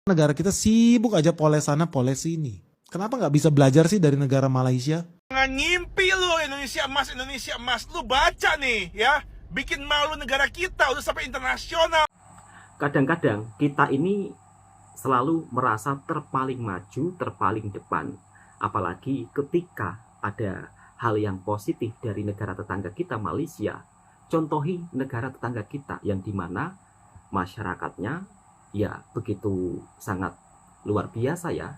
Negara kita sibuk aja poles sana poles sini. Kenapa nggak bisa belajar sih dari negara Malaysia? Jangan ngimpi lu Indonesia emas. Lu baca nih ya. Bikin malu negara kita udah sampai internasional. Kadang-kadang kita ini selalu merasa terpaling maju, terpaling depan. Apalagi ketika ada hal yang positif dari negara tetangga kita, Malaysia. Contohi negara tetangga kita yang dimana masyarakatnya ya begitu sangat luar biasa ya,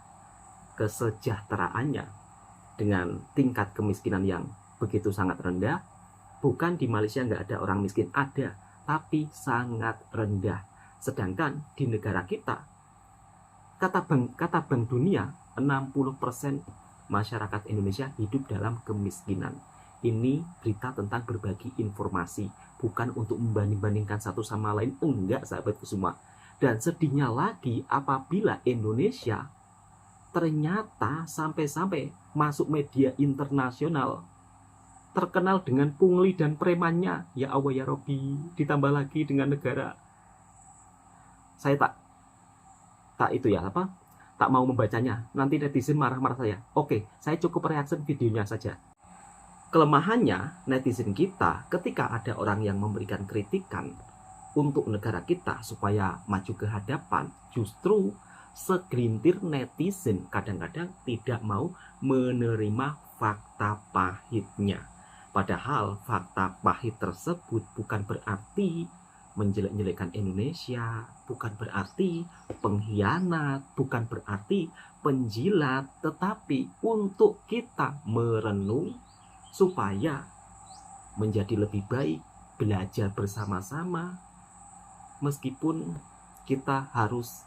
kesejahteraannya dengan tingkat kemiskinan yang begitu sangat rendah. Bukan di Malaysia nggak ada orang miskin, ada, tapi sangat rendah. Sedangkan di negara kita, kata Bank Dunia, 60% masyarakat Indonesia hidup dalam kemiskinan. Ini berita tentang berbagi informasi, bukan untuk membanding-bandingkan satu sama lain, enggak sahabatku semua. Dan sedihnya lagi apabila Indonesia ternyata sampai-sampai masuk media internasional, terkenal dengan pungli dan premannya. Ya Allah ya Robbi, ditambah lagi dengan negara. Saya tak mau membacanya, nanti netizen marah-marah saya. Oke, saya cukup reaction videonya saja. Kelemahannya netizen kita ketika ada orang yang memberikan kritikan untuk negara kita supaya maju ke hadapan, justru segelintir netizen kadang-kadang tidak mau menerima fakta pahitnya. Padahal fakta pahit tersebut bukan berarti menjelek-jelekan Indonesia, bukan berarti pengkhianat, bukan berarti penjilat, tetapi untuk kita merenung supaya menjadi lebih baik, belajar bersama-sama, meskipun kita harus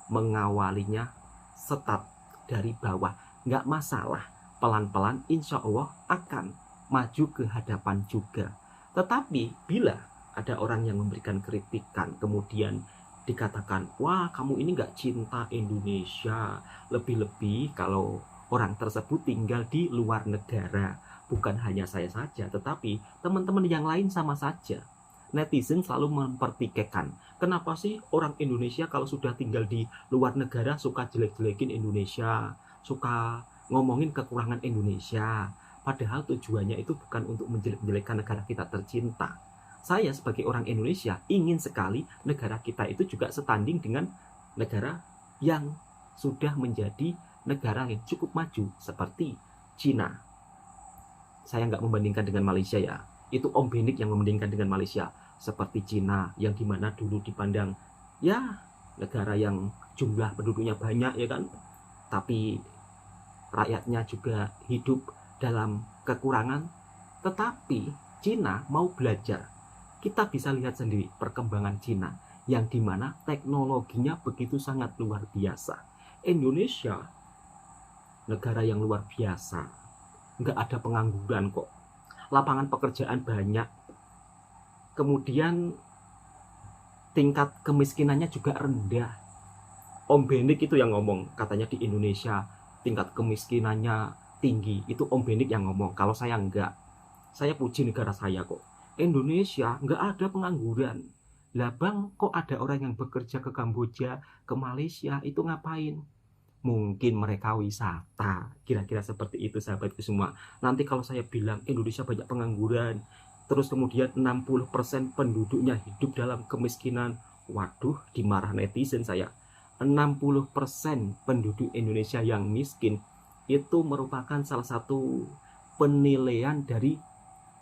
mengawalinya start dari bawah. Nggak masalah, pelan-pelan insya Allah akan maju ke hadapan juga. Tetapi bila ada orang yang memberikan kritikan kemudian dikatakan, wah kamu ini nggak cinta Indonesia, lebih-lebih kalau orang tersebut tinggal di luar negara. Bukan hanya saya saja, tetapi teman-teman yang lain sama saja. Netizen selalu mempertikaikan, kenapa sih orang Indonesia kalau sudah tinggal di luar negara suka jelek-jelekin Indonesia, suka ngomongin kekurangan Indonesia. Padahal tujuannya itu bukan untuk menjelek-jelekan negara kita tercinta. Saya sebagai orang Indonesia ingin sekali negara kita itu juga setanding dengan negara yang sudah menjadi negara yang cukup maju seperti Cina. Saya nggak membandingkan dengan Malaysia ya. Itu Om Benik yang membandingkan dengan Malaysia. Seperti Cina yang dimana dulu dipandang ya negara yang jumlah penduduknya banyak ya kan. Tapi rakyatnya juga hidup dalam kekurangan, tetapi Cina mau belajar. Kita bisa lihat sendiri perkembangan Cina yang dimana teknologinya begitu sangat luar biasa. Indonesia negara yang luar biasa, nggak ada pengangguran kok, lapangan pekerjaan banyak, kemudian tingkat kemiskinannya juga rendah. Om Benik itu yang ngomong, katanya di Indonesia tingkat kemiskinannya tinggi, itu Om Benik yang ngomong. Kalau saya enggak, saya puji negara saya kok. Indonesia enggak ada pengangguran. Lah bang, kok ada orang yang bekerja ke Kamboja, ke Malaysia, itu ngapain? Mungkin mereka wisata, kira-kira seperti itu sahabatku semua. Nanti kalau saya bilang Indonesia banyak pengangguran, terus kemudian 60% penduduknya hidup dalam kemiskinan, waduh, dimarah netizen saya. 60% penduduk Indonesia yang miskin itu merupakan salah satu penilaian dari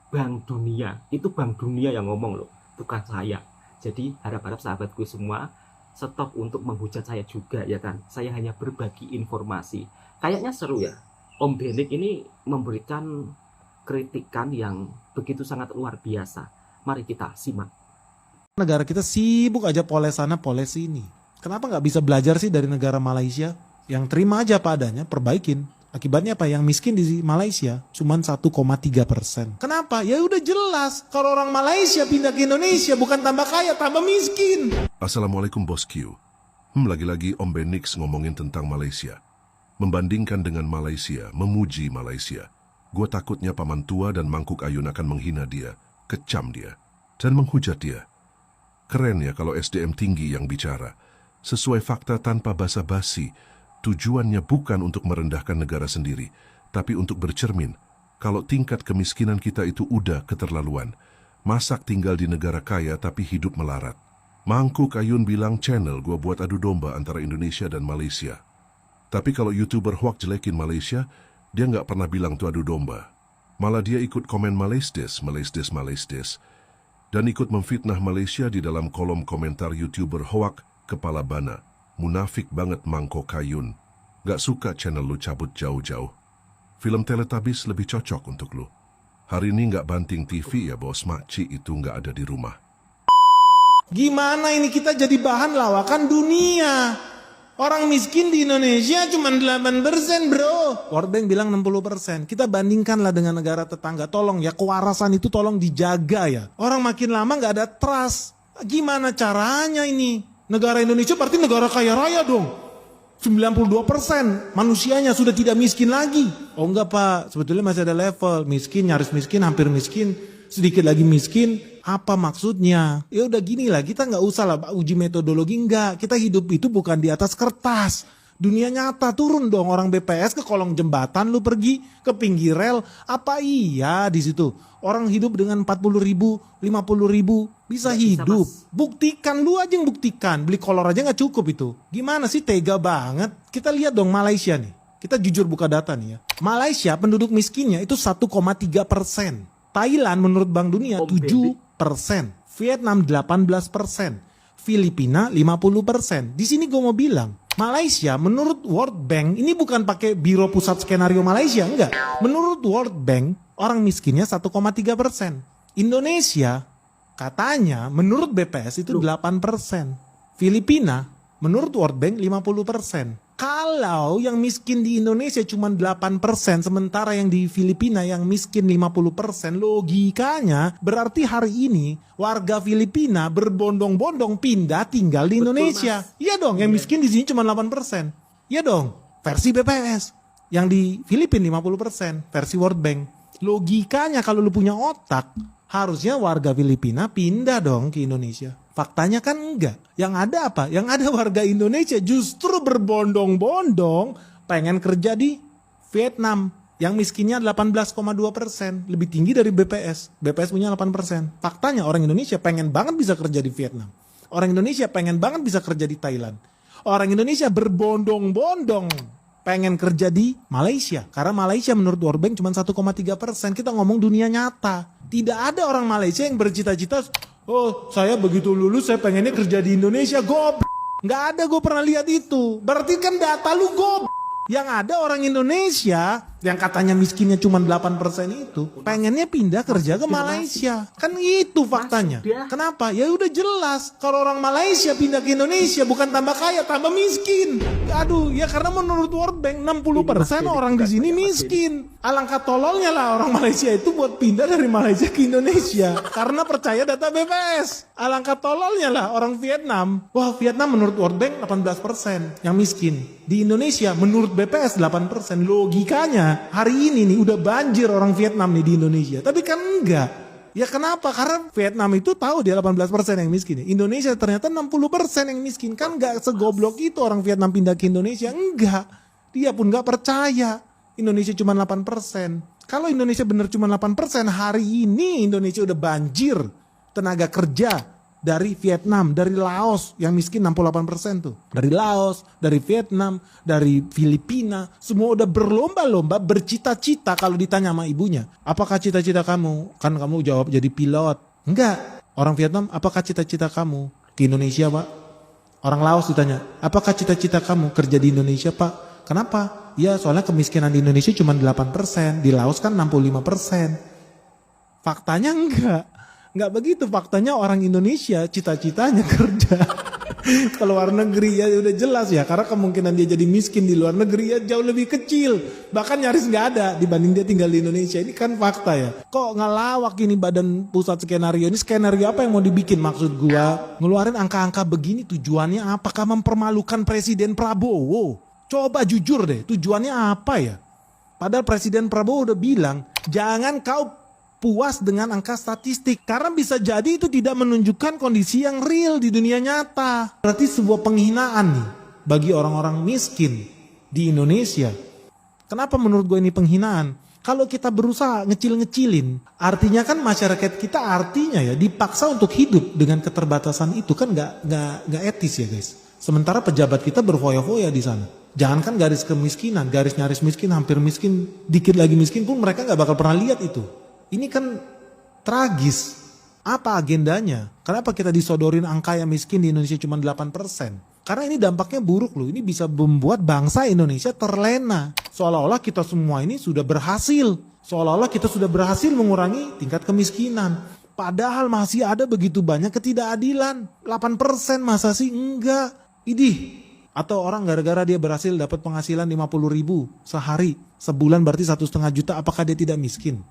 Bank Dunia. Itu Bank Dunia yang ngomong loh, bukan saya. Jadi harap-harap sahabatku semua stop untuk menghujat saya juga ya kan. Saya hanya berbagi informasi. Kayaknya seru ya. Om Benik ini memberikan kritikan yang begitu sangat luar biasa. Mari kita simak. Negara kita sibuk aja poles sana poles sini. Kenapa nggak bisa belajar sih dari negara Malaysia? Yang terima aja padanya, perbaikin. Akibatnya apa? Yang miskin di Malaysia cuma 1,3%. Kenapa? Ya udah jelas. Kalau orang Malaysia pindah ke Indonesia bukan tambah kaya, tambah miskin. Assalamualaikum Bos Q. Lagi-lagi Om Benix ngomongin tentang Malaysia. Membandingkan dengan Malaysia, memuji Malaysia. Gue takutnya Paman Tua dan Mangkuk Ayun akan menghina dia, kecam dia, dan menghujat dia. Keren ya kalau SDM tinggi yang bicara. sesuai fakta tanpa basa-basi. Tujuannya bukan untuk merendahkan negara sendiri, tapi untuk bercermin kalau tingkat kemiskinan kita itu udah keterlaluan. Masak tinggal di negara kaya tapi hidup melarat. Mangkuk Ayun bilang channel gua buat adu domba antara Indonesia dan Malaysia. Tapi kalau YouTuber hoax jelekin Malaysia, dia nggak pernah bilang tuh adu domba. Malah dia ikut komen Malaysides, dan ikut memfitnah Malaysia di dalam kolom komentar YouTuber hoax kepala bana. Munafik banget Mangkok Ayun. Gak suka channel lu cabut jauh-jauh. Film Teletubbies lebih cocok untuk lu. Hari ini gak banting TV ya bos, makcik itu gak ada di rumah. Gimana ini kita jadi bahan lawakan dunia? Orang miskin di Indonesia cuma 8% bro. World Bank bilang 60%. Kita bandingkanlah dengan negara tetangga. Tolong ya, kewarasan itu tolong dijaga ya. Orang makin lama gak ada trust. Gimana caranya ini? Negara Indonesia berarti negara kaya raya dong. 92% manusianya sudah tidak miskin lagi. Oh enggak pak, sebetulnya masih ada level. Miskin, nyaris miskin, hampir miskin, sedikit lagi miskin. Apa maksudnya? Ya udah gini lah, kita nggak usah lah uji metodologi, enggak. Kita hidup itu bukan di atas kertas. Dunia nyata, turun dong orang BPS ke kolong jembatan, lu pergi ke pinggir rel. Apa iya di situ orang hidup dengan 40 ribu, 50 ribu bisa hidup? Bisa, buktikan, lu aja yang buktikan. Beli kolor aja nggak cukup itu. Gimana sih, tega banget. Kita lihat dong Malaysia nih. Kita jujur buka data nih ya. Malaysia penduduk miskinnya itu 1,3%. Thailand menurut Bank Dunia 7%. Vietnam 18%. Filipina 50%. Di sini gue mau bilang, Malaysia menurut World Bank, ini bukan pakai Biro Pusat Skenario Malaysia, enggak. Menurut World Bank, orang miskinnya 1,3%. Indonesia katanya menurut BPS itu 8%. Filipina menurut World Bank 50%. Kalau yang miskin di Indonesia cuma 8%, sementara yang di Filipina yang miskin 50%, logikanya berarti hari ini warga Filipina berbondong-bondong pindah tinggal di Indonesia. Iya dong, yang miskin di sini cuma 8%. Iya dong, versi BPS. Yang di Filipina 50%, versi World Bank. Logikanya kalau lu punya otak, harusnya warga Filipina pindah dong ke Indonesia. Faktanya kan enggak. Yang ada apa? Yang ada warga Indonesia justru berbondong-bondong pengen kerja di Vietnam. Yang miskinnya 18,2%. Lebih tinggi dari BPS. BPS punya 8%. Faktanya orang Indonesia pengen banget bisa kerja di Vietnam. Orang Indonesia pengen banget bisa kerja di Thailand. Orang Indonesia berbondong-bondong pengen kerja di Malaysia. Karena Malaysia menurut World Bank cuma 1,3%. Kita ngomong dunia nyata. Tidak ada orang Malaysia yang bercita-cita, oh saya begitu lulus saya pengennya kerja di Indonesia. Nggak ada, gue pernah lihat itu. Berarti kan data lu Yang ada orang Indonesia yang katanya miskinnya cuma 8% itu pengennya pindah kerja ke Malaysia. Kan itu faktanya. Kenapa? Ya udah jelas. Kalau orang Malaysia pindah ke Indonesia bukan tambah kaya, tambah miskin. Aduh, ya karena menurut World Bank 60% orang di sini miskin. Alangkah tololnya lah orang Malaysia itu buat pindah dari Malaysia ke Indonesia karena percaya data BPS. Alangkah tololnya lah orang Vietnam. Wah, Vietnam menurut World Bank 18% yang miskin. Di Indonesia menurut BPS 8%. Logikanya hari ini nih udah banjir orang Vietnam nih di Indonesia. Tapi kan enggak. Ya kenapa? Karena Vietnam itu tahu dia 18% yang miskin. Indonesia ternyata 60% yang miskin. Kan enggak segoblok itu orang Vietnam pindah ke Indonesia. Enggak. Dia pun enggak percaya. Indonesia cuma 8%. Kalau Indonesia bener cuma 8%, hari ini Indonesia udah banjir tenaga kerja. Dari Vietnam, dari Laos yang miskin 68% tuh. Dari Laos, dari Vietnam, dari Filipina. Semua udah berlomba-lomba, bercita-cita kalau ditanya sama ibunya. Apakah cita-cita kamu? Kan kamu jawab jadi pilot. Enggak. Orang Vietnam, apakah cita-cita kamu? Ke Indonesia pak. Orang Laos ditanya, apakah cita-cita kamu kerja di Indonesia pak? Kenapa? Ya soalnya kemiskinan di Indonesia cuma 8%. Di Laos kan 65%. Faktanya enggak. Nggak begitu, faktanya orang Indonesia cita-citanya kerja ke luar negeri ya udah jelas ya, karena kemungkinan dia jadi miskin di luar negeri ya jauh lebih kecil, bahkan nyaris nggak ada dibanding dia tinggal di Indonesia. Ini kan fakta ya. Kok ngelawak ini Badan Pusat Skenario? Ini skenario apa yang mau dibikin? Maksud gua ngeluarin angka-angka begini tujuannya apakah mempermalukan Presiden Prabowo? Coba jujur deh, tujuannya apa ya? Padahal Presiden Prabowo udah bilang jangan kau puas dengan angka statistik. Karena bisa jadi itu tidak menunjukkan kondisi yang real di dunia nyata. Berarti sebuah penghinaan nih bagi orang-orang miskin di Indonesia. Kenapa menurut gue ini penghinaan? Kalau kita berusaha ngecil-ngecilin, artinya kan masyarakat kita artinya ya dipaksa untuk hidup dengan keterbatasan itu kan nggak etis ya guys. Sementara pejabat kita berfoya-foya di sana. Jangankan garis kemiskinan, garis nyaris miskin, hampir miskin, dikit lagi miskin pun mereka nggak bakal pernah lihat itu. Ini kan tragis. Apa agendanya? Kenapa kita disodorin angka yang miskin di Indonesia cuma 8%? Karena ini dampaknya buruk loh. Ini bisa membuat bangsa Indonesia terlena. Seolah-olah kita semua ini sudah berhasil. Seolah-olah kita sudah berhasil mengurangi tingkat kemiskinan. Padahal masih ada begitu banyak ketidakadilan. 8% masa sih? Enggak. Idih. Atau orang gara-gara dia berhasil dapat penghasilan 50.000 sehari. Sebulan berarti 1,5 juta. Apakah dia tidak miskin?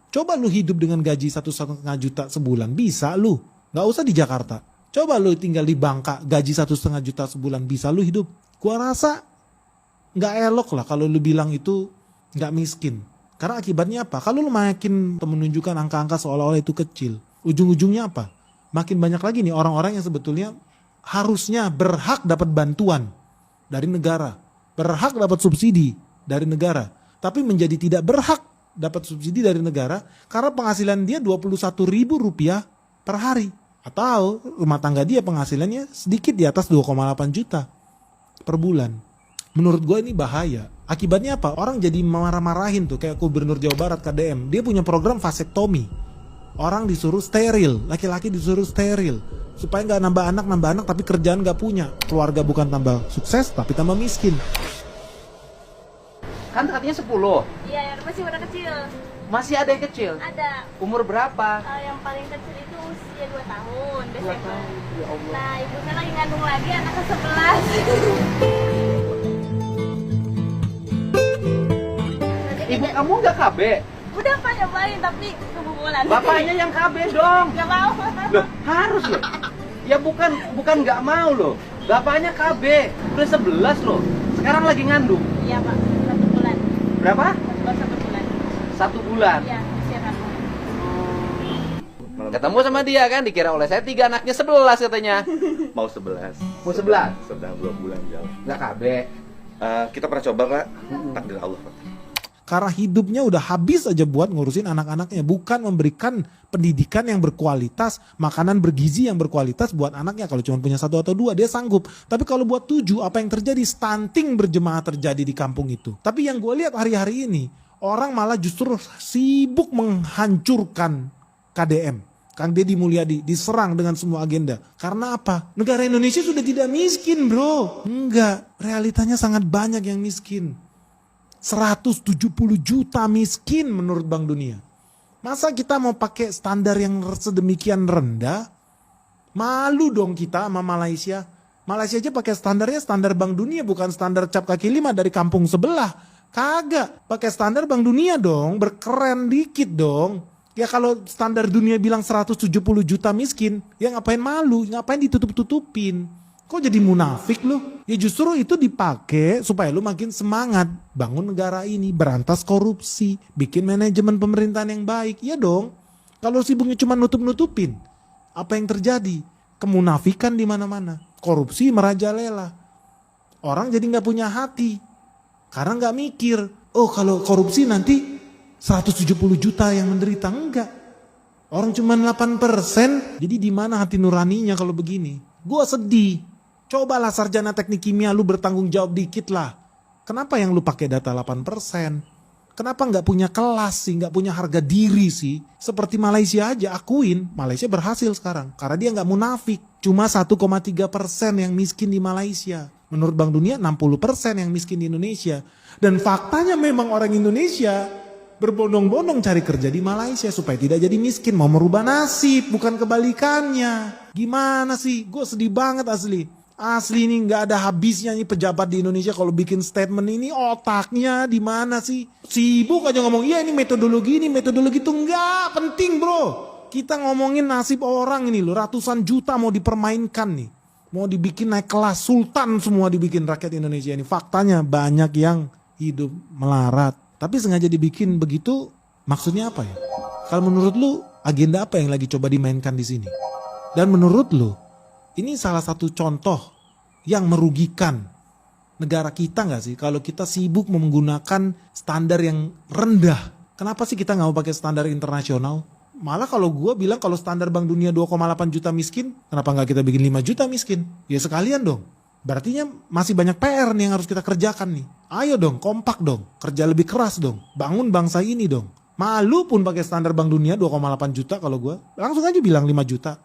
Coba lu hidup dengan gaji 1,5 juta sebulan. Bisa lu. Gak usah di Jakarta. Coba lu tinggal di Bangka. Gaji 1,5 juta sebulan. Bisa lu hidup. Gua rasa gak elok lah kalau lu bilang itu gak miskin. Karena akibatnya apa? Kalau lu makin menunjukkan angka-angka seolah-olah itu kecil. Ujung-ujungnya apa? Makin banyak lagi nih orang-orang yang sebetulnya harusnya berhak dapat bantuan dari negara. Berhak dapat subsidi dari negara. Tapi menjadi tidak berhak dapat subsidi dari negara karena penghasilan dia Rp21.000 per hari. Atau rumah tangga dia penghasilannya sedikit di atas 2,8 juta per bulan. Menurut gue ini bahaya. Akibatnya apa? Orang jadi marah-marahin tuh kayak Gubernur Jawa Barat KDM. Dia punya program vasektomi. Orang disuruh steril, laki-laki disuruh steril. Supaya gak nambah anak tapi kerjaan gak punya. Keluarga bukan tambah sukses tapi tambah miskin. Kan katanya 10. Iya, yang masih udah kecil. Masih ada yang kecil? Ada. Umur berapa? Yang paling kecil itu usia 2 tahun, 2 tahun. Ya Allah. Nah, ibunya lagi ngandung lagi anak ke-11. Ibu kamu nggak KB? Udah Pak nyobain tapi kebobolan. Bapaknya yang KB dong. Gak mau. Loh, harus loh. Ya bukan nggak mau loh. Bapaknya KB. Udah 11 loh. Sekarang lagi ngandung. Iya Pak, 1 bulan. Berapa? 1 bulan. 1 bulan. Iya, usia kandung. Ketemu sama dia kan, dikira oleh saya 3 anaknya 11 katanya. Mau 11. Mau 11? Sedang 2 bulan jalan. Nggak KB. Kita pernah coba, Pak. Takdir Allah, Pak. Karena hidupnya udah habis aja buat ngurusin anak-anaknya. Bukan memberikan pendidikan yang berkualitas, makanan bergizi yang berkualitas buat anaknya. Kalau cuma punya 1 atau 2 dia sanggup. Tapi kalau buat 7 apa yang terjadi? Stunting berjemaah terjadi di kampung itu. Tapi yang gue lihat hari-hari ini orang malah justru sibuk menghancurkan KDM. Kang Deddy Mulyadi diserang dengan semua agenda. Karena apa? Negara Indonesia sudah tidak miskin bro. Enggak, realitanya sangat banyak yang miskin. 170 juta miskin menurut Bank Dunia. Masa kita mau pakai standar yang sedemikian rendah? Malu dong kita sama Malaysia. Malaysia aja pakai standarnya standar Bank Dunia, bukan standar cap kaki 5 dari kampung sebelah. Kagak, pakai standar Bank Dunia dong, berkeren dikit dong. Ya kalau standar dunia bilang 170 juta miskin, ya ngapain malu, ngapain ditutup-tutupin. Kok jadi munafik lu? Ya justru itu dipakai supaya lu makin semangat bangun negara ini, berantas korupsi, bikin manajemen pemerintahan yang baik. Ya dong. Kalau sibuknya cuma nutup-nutupin, apa yang terjadi? Kemunafikan di mana-mana, korupsi merajalela. Orang jadi nggak punya hati karena nggak mikir. Oh kalau korupsi nanti 170 juta yang menderita. Enggak. Orang cuma 8%. Jadi di mana hati nuraninya kalau begini? Gua sedih. Cobalah sarjana teknik kimia lu bertanggung jawab dikit lah. Kenapa yang lu pakai data 8%? Kenapa nggak punya kelas sih, nggak punya harga diri sih? Seperti Malaysia aja, akuin. Malaysia berhasil sekarang. Karena dia nggak munafik. Cuma 1,3% yang miskin di Malaysia. Menurut Bank Dunia 60% yang miskin di Indonesia. Dan faktanya memang orang Indonesia berbondong-bondong cari kerja di Malaysia supaya tidak jadi miskin. Mau merubah nasib, bukan kebalikannya. Gimana sih? Gue sedih banget asli. Asli ini nggak ada habisnya nih pejabat di Indonesia kalau bikin statement ini, otaknya di mana sih? Sibuk aja ngomong, iya ini metodologi itu nggak penting bro. Kita ngomongin nasib orang ini loh, ratusan juta mau dipermainkan nih. Mau dibikin naik kelas, sultan semua dibikin rakyat Indonesia ini. Faktanya banyak yang hidup melarat. Tapi sengaja dibikin begitu, maksudnya apa ya? Kalau menurut lu agenda apa yang lagi coba dimainkan di sini? Dan menurut lu ini salah satu contoh yang merugikan negara kita nggak sih? Kalau kita sibuk menggunakan standar yang rendah. Kenapa sih kita nggak mau pakai standar internasional? Malah kalau gue bilang kalau standar Bank Dunia 2,8 juta miskin, kenapa nggak kita bikin 5 juta miskin? Ya sekalian dong. Berartinya masih banyak PR nih yang harus kita kerjakan nih. Ayo dong, kompak dong, kerja lebih keras dong, bangun bangsa ini dong. Malu pun pakai standar Bank Dunia 2,8 juta kalau gue. Langsung aja bilang 5 juta.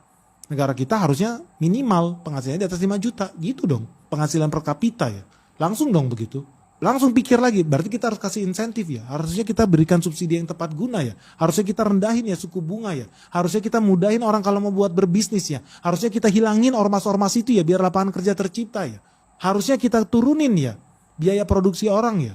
Negara kita harusnya minimal penghasilannya di atas 5 juta. Gitu dong, penghasilan per kapita ya. Langsung dong begitu. Langsung pikir lagi, berarti kita harus kasih insentif ya. Harusnya kita berikan subsidi yang tepat guna ya. Harusnya kita rendahin ya suku bunga ya. Harusnya kita mudahin orang kalau mau buat berbisnis ya. Harusnya kita hilangin ormas-ormas itu ya biar lapangan kerja tercipta ya. Harusnya kita turunin ya biaya produksi orang ya.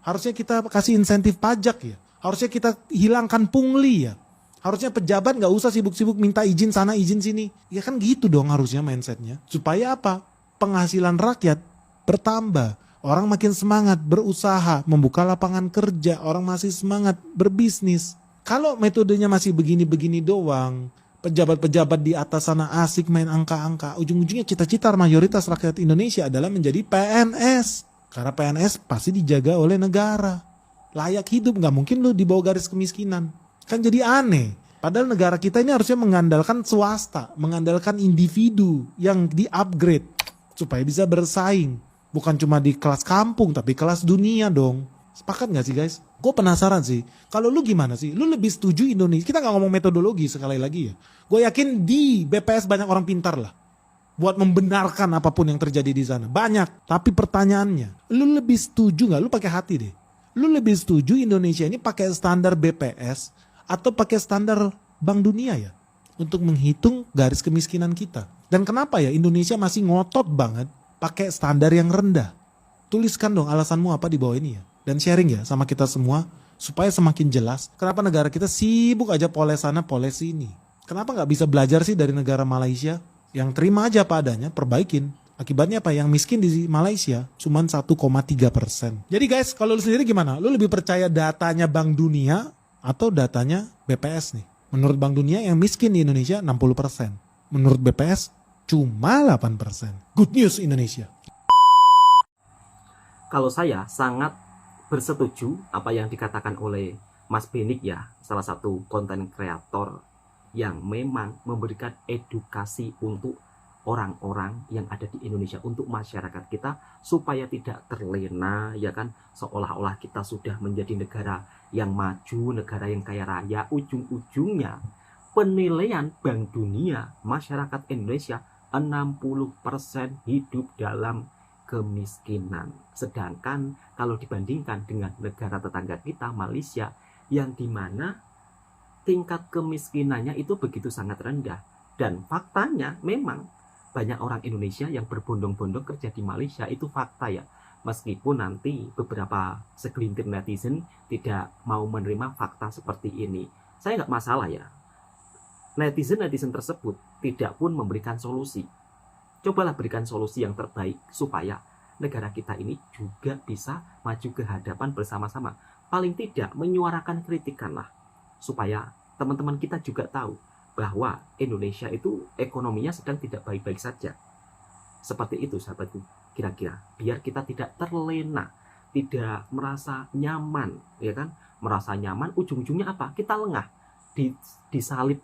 Harusnya kita kasih insentif pajak ya. Harusnya kita hilangkan pungli ya. Harusnya pejabat gak usah sibuk-sibuk minta izin sana izin sini. Ya kan gitu dong harusnya mindsetnya. Supaya apa? Penghasilan rakyat bertambah. Orang makin semangat berusaha, membuka lapangan kerja, orang masih semangat berbisnis. Kalau metodenya masih begini-begini doang, pejabat-pejabat di atas sana asik main angka-angka, ujung-ujungnya cita-cita mayoritas rakyat Indonesia adalah menjadi PNS. Karena PNS pasti dijaga oleh negara. Layak hidup, gak mungkin lu di bawah garis kemiskinan. Kan jadi aneh. Padahal negara kita ini harusnya mengandalkan swasta, mengandalkan individu yang di-upgrade supaya bisa bersaing. Bukan cuma di kelas kampung, tapi kelas dunia dong. Sepakat gak sih guys? Gue penasaran sih, kalau lu gimana sih? Lu lebih setuju Indonesia, kita gak ngomong metodologi sekali lagi ya. Gue yakin di BPS banyak orang pintar lah. Buat membenarkan apapun yang terjadi di sana. Banyak, tapi pertanyaannya, lu lebih setuju gak? Lu pakai hati deh. Lu lebih setuju Indonesia ini pakai standar BPS atau pakai standar Bank Dunia ya? Untuk menghitung garis kemiskinan kita. Dan kenapa ya Indonesia masih ngotot banget pakai standar yang rendah? Tuliskan dong alasanmu apa di bawah ini ya. Dan sharing ya sama kita semua supaya semakin jelas kenapa negara kita sibuk aja poles sana poles sini. Kenapa nggak bisa belajar sih dari negara Malaysia yang terima aja apa adanya, perbaikin. Akibatnya apa? Yang miskin di Malaysia cuma 1,3%. Jadi guys, kalau lu sendiri gimana? Lu lebih percaya datanya Bank Dunia atau datanya BPS nih? Menurut Bank Dunia yang miskin di Indonesia 60%. Menurut BPS cuma 8%. Good news Indonesia. Kalau saya sangat bersetuju apa yang dikatakan oleh Mas Benik ya, salah satu konten kreator yang memang memberikan edukasi untuk orang-orang yang ada di Indonesia, untuk masyarakat kita supaya tidak terlena ya kan, seolah-olah kita sudah menjadi negara yang maju, negara yang kaya raya. Ujung-ujungnya penilaian Bank Dunia masyarakat Indonesia 60% hidup dalam kemiskinan. Sedangkan kalau dibandingkan dengan negara tetangga kita Malaysia yang dimana tingkat kemiskinannya itu begitu sangat rendah. Dan faktanya memang banyak orang Indonesia yang berbondong-bondong kerja di Malaysia, itu fakta ya. Meskipun nanti beberapa segelintir netizen tidak mau menerima fakta seperti ini. Saya nggak masalah ya. Netizen-netizen tersebut tidak pun memberikan solusi. Cobalah berikan solusi yang terbaik supaya negara kita ini juga bisa maju ke hadapan bersama-sama. Paling tidak menyuarakan kritikan lah, supaya teman-teman kita juga tahu bahwa Indonesia itu ekonominya sedang tidak baik-baik saja. Seperti itu sahabatku, kira-kira biar kita tidak terlena, tidak merasa nyaman, ya kan? Merasa nyaman, ujung-ujungnya apa? Kita lengah, disalib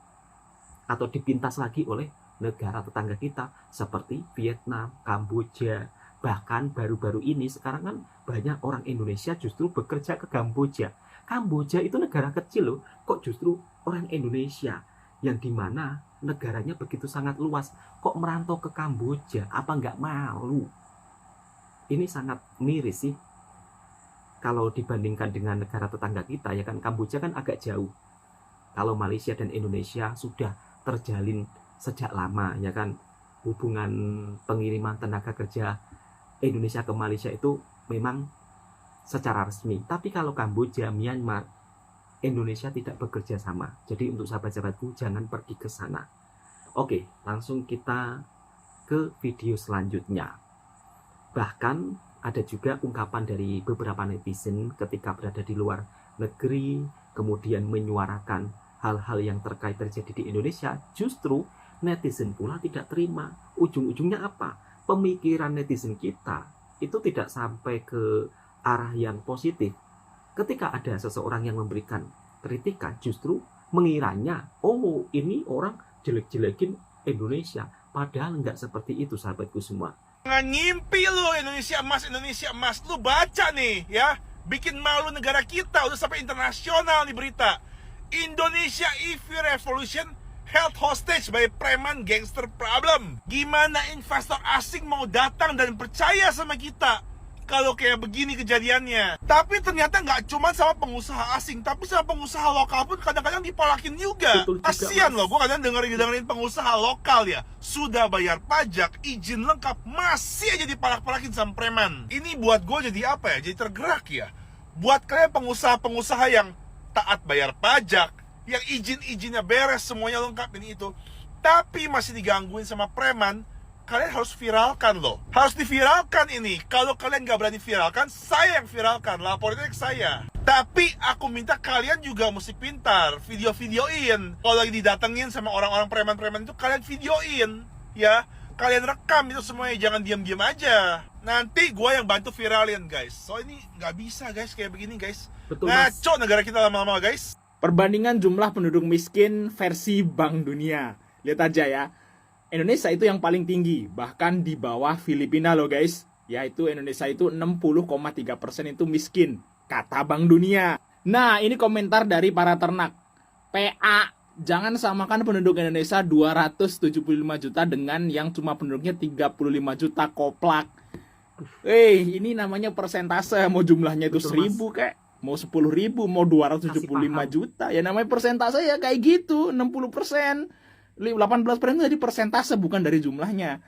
atau dipintas lagi oleh negara tetangga kita seperti Vietnam, Kamboja. Bahkan baru-baru ini sekarang kan banyak orang Indonesia justru bekerja ke Kamboja. Kamboja itu negara kecil loh, kok justru orang Indonesia yang dimana negaranya begitu sangat luas kok merantau ke Kamboja? Apa nggak malu? Ini sangat miris sih kalau dibandingkan dengan negara tetangga kita ya kan. Kamboja kan agak jauh. Kalau Malaysia dan Indonesia sudah terjalin sejak lama ya kan, hubungan pengiriman tenaga kerja Indonesia ke Malaysia itu memang secara resmi. Tapi kalau Kamboja, Myanmar, Indonesia tidak bekerja sama. Jadi untuk sahabat-sahabatku jangan pergi ke sana. Oke, langsung kita ke video selanjutnya. Bahkan ada juga ungkapan dari beberapa netizen ketika berada di luar negeri kemudian menyuarakan hal-hal yang terkait terjadi di Indonesia, justru netizen pula tidak terima. Ujung-ujungnya apa? Pemikiran netizen kita itu tidak sampai ke arah yang positif. Ketika ada seseorang yang memberikan kritikan, justru mengiranya, oh ini orang jelek-jelekin Indonesia. Padahal nggak seperti itu, sahabatku semua. Jangan ngimpi lu Indonesia emas. Lu baca nih ya. Bikin malu negara kita, udah sampai internasional nih berita. Indonesia EV Revolution held hostage by preman gangster problem. Gimana investor asing mau datang dan percaya sama kita kalau kayak begini kejadiannya? Tapi ternyata nggak cuma sama pengusaha asing, tapi sama pengusaha lokal pun kadang-kadang dipalakin juga. Betul juga, Kasian Mas. loh, gue kadang dengerin pengusaha lokal ya, sudah bayar pajak, izin lengkap, masih aja dipalak-palakin sama preman. Ini buat gue jadi apa ya? Jadi tergerak ya. Buat kalian pengusaha-pengusaha yang taat bayar pajak, yang izin-izinnya beres, semuanya lengkap ini itu, tapi masih digangguin sama preman, kalian harus viralkan loh. Harus diviralkan ini. Kalau kalian nggak berani viralkan, saya yang viralkan. Laporin aja ke saya. Tapi aku minta kalian juga mesti pintar. Video-videoin. Kalau lagi didatengin sama orang-orang preman-preman itu, kalian videoin. Ya, kalian rekam itu semuanya. Jangan diam-diam aja. Nanti gue yang bantu viralin guys. So ini nggak bisa guys kayak begini guys. Betul, Mas. Ngaco negara kita lama-lama guys. Perbandingan jumlah penduduk miskin versi Bank Dunia. Lihat aja ya. Indonesia itu yang paling tinggi, bahkan di bawah Filipina loh guys. Yaitu Indonesia itu 60,3% itu miskin, kata Bank Dunia. Nah, ini komentar dari para ternak. PA, jangan samakan penduduk Indonesia 275 juta dengan yang cuma penduduknya 35 juta, koplak. Ini namanya persentase, mau jumlahnya itu Betul, 1000 kayak, mau 10.000, mau 275 Kasih paham. juta. Ya namanya persentase ya kayak gitu, 60%. 18% itu dari persentase, bukan dari jumlahnya.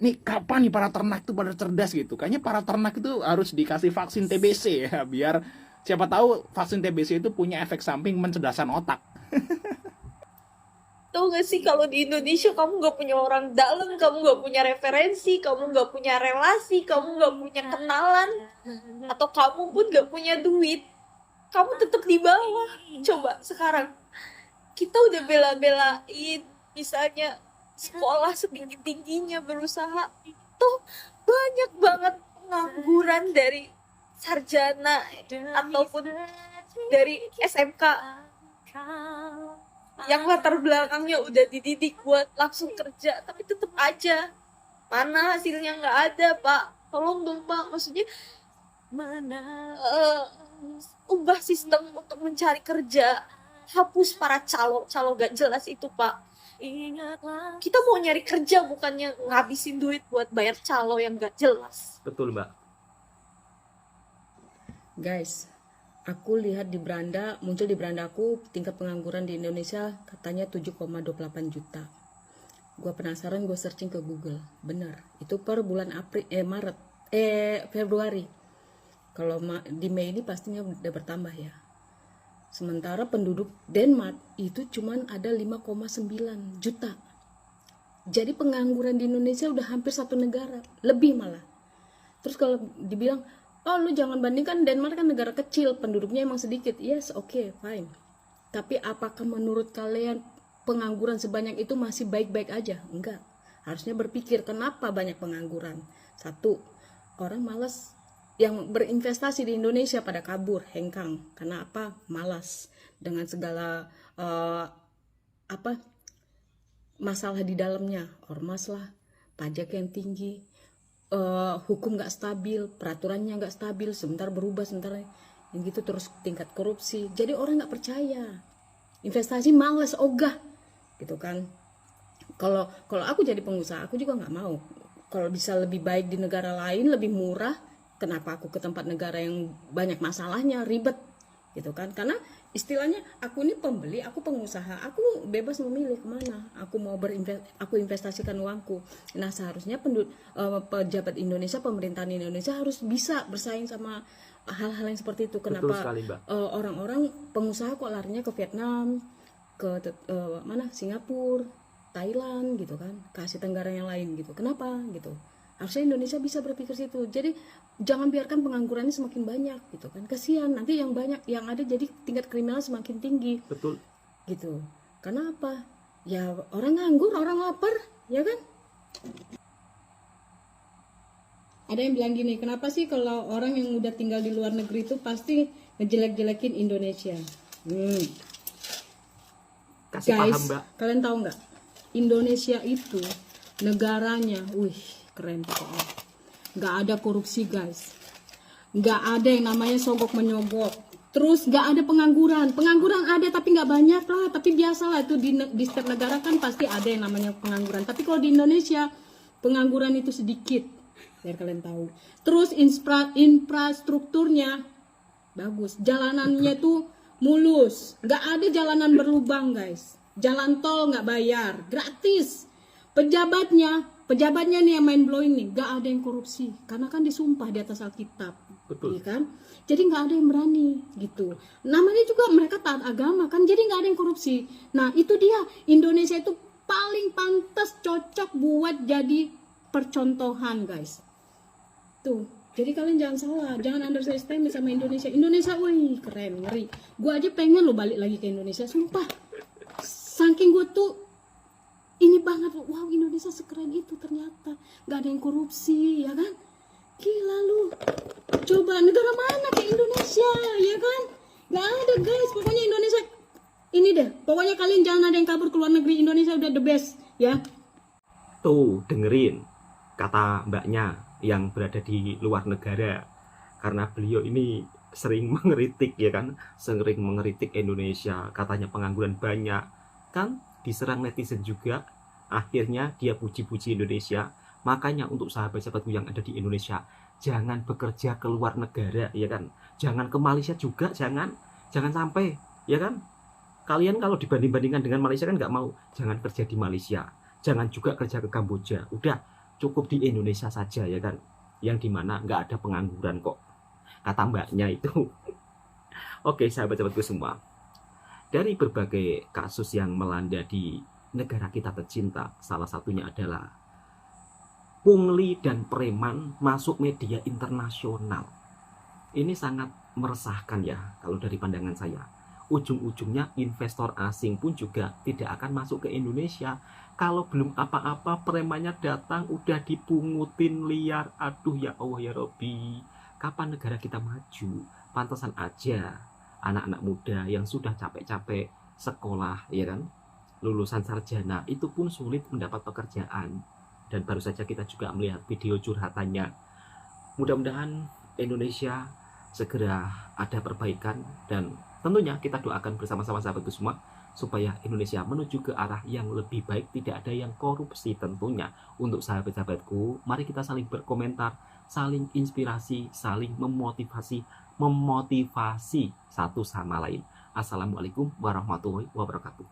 Nih kapan nih para ternak itu pada cerdas gitu? Kayaknya para ternak itu harus dikasih vaksin TBC ya, biar siapa tahu vaksin TBC itu punya efek samping mencerdaskan otak. Tahu gak sih kalau di Indonesia kamu gak punya orang dalam, kamu gak punya referensi, kamu gak punya relasi, kamu gak punya kenalan, atau kamu pun gak punya duit, kamu tetap di bawah. Coba sekarang kita udah bela-belain misalnya sekolah setinggi-tingginya, berusaha, tuh banyak banget pengangguran dari sarjana ataupun dari SMK yang latar belakangnya udah dididik buat langsung kerja, tapi tetap aja mana hasilnya nggak ada. Pak, tolong dong Pak, maksudnya ubah sistem untuk mencari kerja, hapus para calo gak jelas itu Pak. Kita mau nyari kerja, bukannya ngabisin duit buat bayar calo yang gak jelas. Betul, Mbak. Guys, aku lihat muncul di beranda aku tingkat pengangguran di Indonesia katanya 7,28 juta. Gua penasaran, gue searching ke Google. Bener, itu per bulan Februari. Kalau di Mei ini pastinya udah bertambah ya. Sementara penduduk Denmark itu cuman ada 5,9 juta. Jadi pengangguran di Indonesia udah hampir satu negara, lebih malah. Terus kalau dibilang, oh lu jangan bandingkan, Denmark kan negara kecil, penduduknya emang sedikit. Yes, oke, fine. Tapi apakah menurut kalian pengangguran sebanyak itu masih baik-baik aja? Enggak. Harusnya berpikir kenapa banyak pengangguran. Satu, orang malas. Yang berinvestasi di Indonesia pada kabur, hengkang. Karena apa? Malas. Dengan segala masalah di dalamnya. Ormas lah, pajak yang tinggi, hukum gak stabil, peraturannya gak stabil, sebentar berubah, sebentar yang gitu, terus tingkat korupsi. Jadi orang gak percaya. Investasi malas, ogah. Gitu kan. Kalau aku jadi pengusaha, aku juga gak mau. Kalau bisa lebih baik di negara lain, lebih murah, kenapa aku ke tempat negara yang banyak masalahnya, ribet gitu kan? Karena istilahnya aku ini pembeli, aku pengusaha, aku bebas memilih kemana aku mau aku investasikan uangku. Nah seharusnya pejabat Indonesia, pemerintahan Indonesia harus bisa bersaing sama hal-hal yang seperti itu. Kenapa Betul sekali, Mbak. Orang-orang pengusaha kok larinya ke Vietnam, ke Singapura, Thailand gitu kan, ke Asia Tenggara yang lain gitu. Kenapa gitu? Harusnya Indonesia bisa berpikir situ. Jadi jangan biarkan penganggurannya semakin banyak gitu kan. Kasihan nanti yang banyak yang ada, jadi tingkat kriminal semakin tinggi. Betul. gitu. Karena apa? Ya orang nganggur, orang lapar, ya kan? Ada yang bilang gini, kenapa sih kalau orang yang udah tinggal di luar negeri itu pasti ngejelek-jelekin Indonesia? Kasih Guys, paham, Mbak. kalian tahu nggak? Indonesia itu negaranya, keren pokoknya. Nggak ada korupsi, guys. Nggak ada yang namanya sogok menyogok. Terus nggak ada pengangguran. Pengangguran ada tapi nggak banyak lah. Tapi biasalah itu di setiap negara kan pasti ada yang namanya pengangguran. Tapi kalau di Indonesia pengangguran itu sedikit. Biar kalian tahu. Terus infrastrukturnya bagus. Jalanannya tuh mulus. Nggak ada jalanan berlubang, guys. Jalan tol nggak bayar. Gratis. Pejabatnya nih yang main blowing nih. Nggak ada yang korupsi. Karena kan disumpah di atas Alkitab. Betul. Iya kan? Jadi nggak ada yang berani gitu. Namanya juga mereka taat agama kan. Jadi nggak ada yang korupsi. Nah itu dia. Indonesia itu paling pantas cocok buat jadi percontohan, guys. Tuh, jadi kalian jangan salah, jangan underestimate sama Indonesia. Indonesia, wih keren, ngeri. Gue aja pengen lo balik lagi ke Indonesia, sumpah. Saking gue tuh ini banget, wow Indonesia sekeren itu ternyata. Gak ada yang korupsi, ya kan? Gila lu. Coba negara mana kayak Indonesia, ya kan? Gak ada guys, pokoknya Indonesia. Ini deh, pokoknya kalian jangan ada yang kabur ke luar negeri. Indonesia udah the best, ya. Tuh, dengerin kata mbaknya yang berada di luar negara, karena beliau ini sering mengkritik, ya kan, sering mengkritik Indonesia, katanya pengangguran banyak, kan diserang netizen juga, akhirnya dia puji-puji Indonesia. Makanya untuk sahabat-sahabatku yang ada di Indonesia, jangan bekerja ke luar negara, ya kan, jangan ke Malaysia juga, jangan sampai, ya kan, kalian kalau dibanding-bandingkan dengan Malaysia kan nggak mau, jangan kerja di Malaysia, jangan juga kerja ke Kamboja, udah cukup di Indonesia saja, ya kan, yang dimana nggak ada pengangguran kok, kata mbaknya itu. Oke sahabat-sahabatku semua, dari berbagai kasus yang melanda di negara kita tercinta, salah satunya adalah pungli dan preman masuk media internasional. Ini sangat meresahkan ya kalau dari pandangan saya. Ujung-ujungnya investor asing pun juga tidak akan masuk ke Indonesia. Kalau belum apa-apa premannya datang udah dipungutin liar. Aduh ya Allah ya Robbi, kapan negara kita maju? Pantesan aja anak-anak muda yang sudah capek-capek sekolah, ya kan, lulusan sarjana itu pun sulit mendapat pekerjaan. Dan baru saja kita juga melihat video curhatannya. Mudah-mudahan Indonesia segera ada perbaikan, dan tentunya kita doakan bersama-sama sahabatku semua supaya Indonesia menuju ke arah yang lebih baik, tidak ada yang korupsi tentunya. Untuk sahabat-sahabatku, mari kita saling berkomentar, saling inspirasi, saling memotivasi satu sama lain. Assalamualaikum warahmatullahi wabarakatuh.